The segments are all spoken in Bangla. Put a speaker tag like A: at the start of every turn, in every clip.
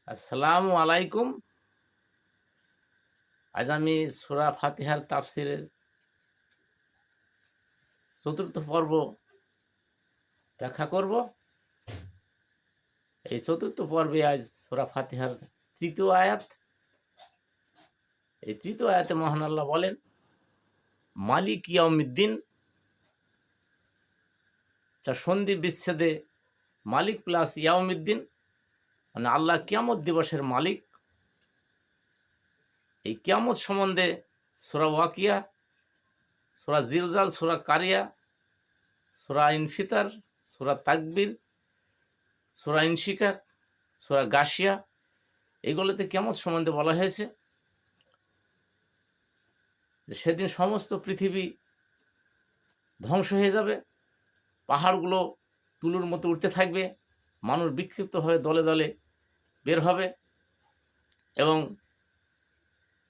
A: আসসালামু আলাইকুম। আজ আমি সূরা ফাতিহার তাফসিরের চতুর্থ পর্ব ব্যাখ্যা করব। এই চতুর্থ পর্বে আজ সূরা ফাতিহার তৃতীয় আয়াত। এই তৃতীয় আয়াতে মহান আল্লাহ বলেন, মালিক ইয়াউমিদ্দিন। এটা সন্ধি বিচ্ছেদে মালিক প্লাস ইয়াউমিদ্দিন, মানে আল্লাহ কিয়ামত দিবসের মালিক। এই কিয়ামত সম্বন্ধে সূরা ওয়াকিয়া, সূরা জিলজাল, সূরা কারিয়া, সূরা ইনফিতার, সূরা তাকবীর, সূরা ইনশিকাক, সূরা গাশিয়া, এগুলোতে কিয়ামত সম্বন্ধে বলা হয়েছে যে সেদিন সমস্ত পৃথিবী ধ্বংস হয়ে যাবে, পাহাড়গুলো তুলোর মতো উঠতে থাকবে, মানুষ বিক্ষিপ্ত হয়ে দলে দলে বের হবে এবং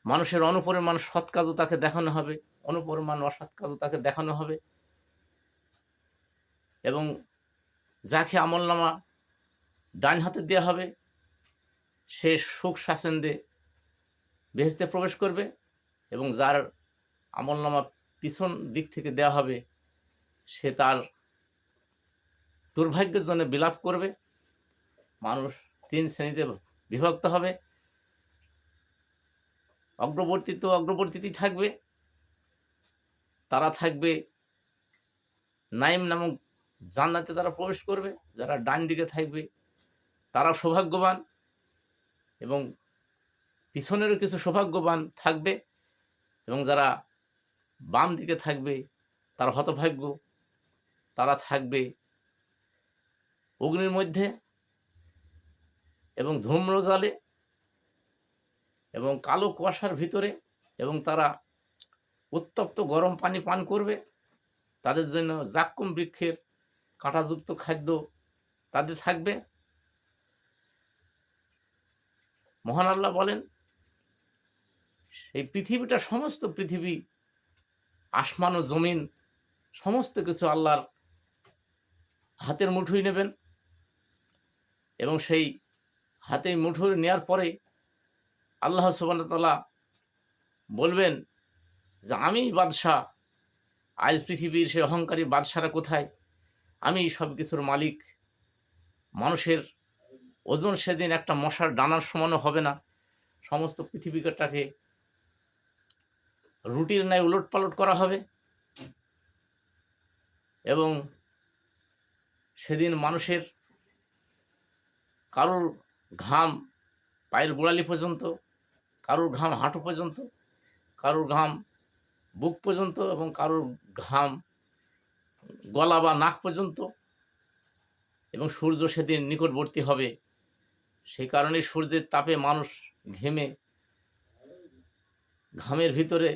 A: মানুষের অনুপরিমাণ সৎ কাজও তাকে দেখানো হবে, অনুপরিমাণ অসৎ কাজও তাকে দেখানো হবে এবং যাকে আমলনামা ডান হাতে দেওয়া হবে সে সুখ স্বাচ্ছন্দ্যে বেহেশতে প্রবেশ করবে এবং যার আমলনামা পিছন দিক থেকে দেওয়া হবে সে তার দুর্ভাগ্যের জন্য বিলাপ করবে। মানুষ তিন শ্রেণীতে বিভক্ত হবে। অগ্রবর্তী থাকবে, তারা থাকবে নাইম নামক জান্নাতে তারা প্রবেশ করবে। যারা ডান দিকে থাকবে তারা সৌভাগ্যবান এবং পিছনেরও কিছু সৌভাগ্যবান থাকবে এবং যারা বাম দিকে থাকবে তারা হতভাগ্য, তারা থাকবে অগ্নির মধ্যে এবং ধূম্রজালে এবং কালো কুয়াশার ভিতরে, এবং তারা উত্তপ্ত গরম পানি পান করবে। তাদের জন্য জাক্কুম বৃক্ষের কাঁটাযুক্ত খাদ্য তাদের থাকবে। মহান আল্লাহ বলেন, এই পৃথিবীটা, সমস্ত পৃথিবী, আসমান ও জমিন, সমস্ত কিছু আল্লাহর হাতের মুঠোয় নেবেন এবং সেই হাতে মুঠোয় নেওয়ার পরে আল্লাহ সুবহানাহু ওয়া তাআলা বলবেন যে আমি বাদশাহ। আজ পৃথিবীর সে অহংকারী বাদশারা কোথায়? আমি সব কিছুর মালিক। মানুষের ওজন সেদিন একটা মশার ডানার সমানও হবে না। সমস্ত পৃথিবীটাকে রুটির ন্যায় উলটপালট করা হবে এবং সেদিন মানুষের কারোর ঘাম পায়ের গোড়ালি পর্যন্ত, কারোর ঘাম হাঁটু পর্যন্ত, কারোর ঘাম বুক পর্যন্ত এবং কারোর ঘাম গলা বা নাক পর্যন্ত, এবং সূর্য সেদিন নিকটবর্তী হবে। সেই কারণে সূর্যের তাপে মানুষ ঘেমে, ঘামের ভিতরে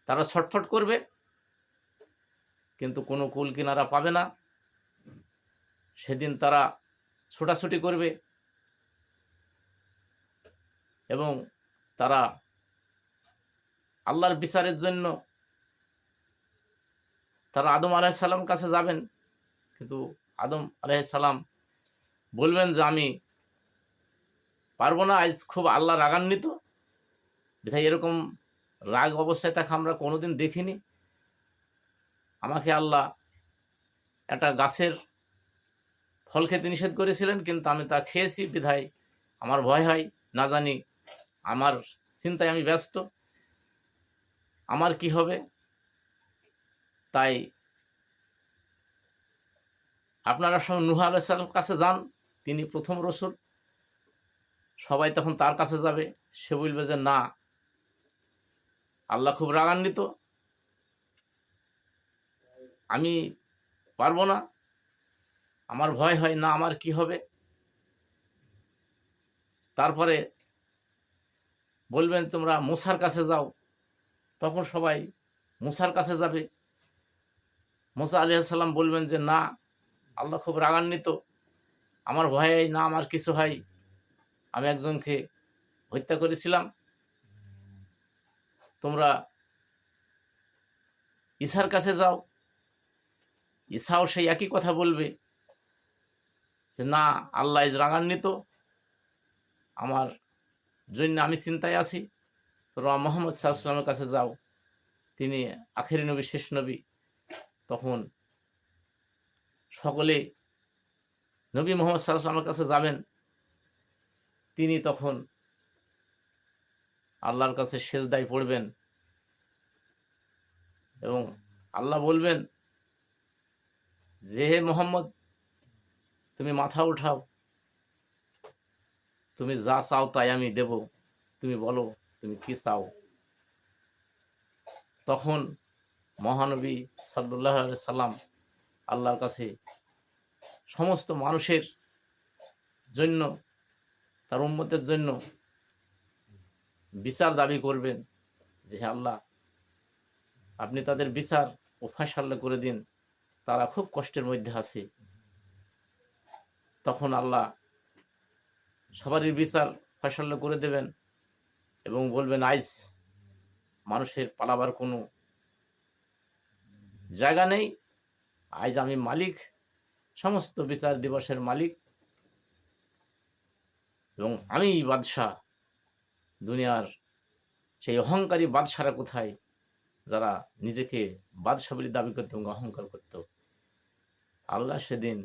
A: তারা ছটফট করবে, কিন্তু কোনো কুল কিনারা পাবে না। সেদিন তারা ছোটাছুটি করবে এবং তারা আল্লাহর বিচারের জন্য তারা আদম আলাইহিস সালাম কাছে যাবেন, কিন্তু আদম আলাইহিস সালাম বলবেন যে আমি পারবো না, আজ খুব আল্লাহ রাগান্বিত। বিধায় এরকম রাগ অবস্থায় তাকে আমরা কোনোদিন দেখিনি। আমাকে আল্লাহ একটা গাছের ফল খেতে নিষেধ করেছিলেন, কিন্তু আমি তা খেয়েছি, বিধায় আমার ভয় হয়, না জানি আমার চিন্তায় আমি ব্যস্ত, আমার কি হবে। তাই আপনারা সব নূহ আলাইহিস সালামের কাছে যান, তিনি প্রথম রসুল। সবাই তখন তার কাছে যাবে, সে বলবে যে না, আল্লাহ খুব রাগান্বিত, আমি পারবো না, আমার ভয় হয়, না আমার কি হবে। তারপরে বলবেন তোমরা মূসার কাছে যাও, তখন সবাই মূসার কাছে যাবে। মূসা আলাইহিস সালাম বলবেন যে না, আল্লাহ খুব রাগান্বিত, আমার ভয় হয়, না আমার কিছু হয়, আমি একজনকে হত্যা করেছিলাম। তোমরা ঈসার কাছে যাও, ঈসাও সেই একই কথা বলবে যে না, আল্লাহ রাগান্বিত, আমার জন্য আমি চিন্তায় আছি, তোমরা মোহাম্মদ সাল্লাল্লাহু আলাইহি ওয়াসাল্লামের কাছে যাও, তিনি আখেরি নবী, শেষ নবী। তখন সকলে নবী মোহাম্মদ সাল্লাল্লাহু আলাইহি ওয়াসাল্লামের কাছে যাবেন। তিনি তখন আল্লাহর কাছে সেজদায় পড়বেন এবং আল্লাহ বলবেন যে, হে মোহাম্মদ, তুমি মাথা উঠাও, তুমি যা চাও তাই আমি দেব, তুমি বলো তুমি কি চাও। তখন মহানবী সাল্লাল্লাহু আলাইহি সাল্লাম আল্লাহর কাছে সমস্ত মানুষের জন্য, তার উম্মতের জন্য বিচার দাবি করবেন যে, হে আল্লাহ, আপনি তাদের বিচার ও ফায়সালা করে দিন, তারা খুব কষ্টের মধ্যে আছে। তখন আল্লাহ সবারই বিচার ফায়সালা করে দেবেন এবং বলবেন, আজ মানুষের পালাবার কোনো জায়গা নেই, আজ আমি মালিক, সমস্ত বিচার দিবসের মালিক, এবং আমি বাদশাহ। দুনিয়ার সেই অহংকারী বাদশারা কোথায়, যারা নিজেকে বাদশাহ বলে দাবি করত এবং অহংকার করত। আল্লাহ সেদিন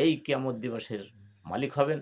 A: এই কিয়ামত দিবসের মালিক হবেন।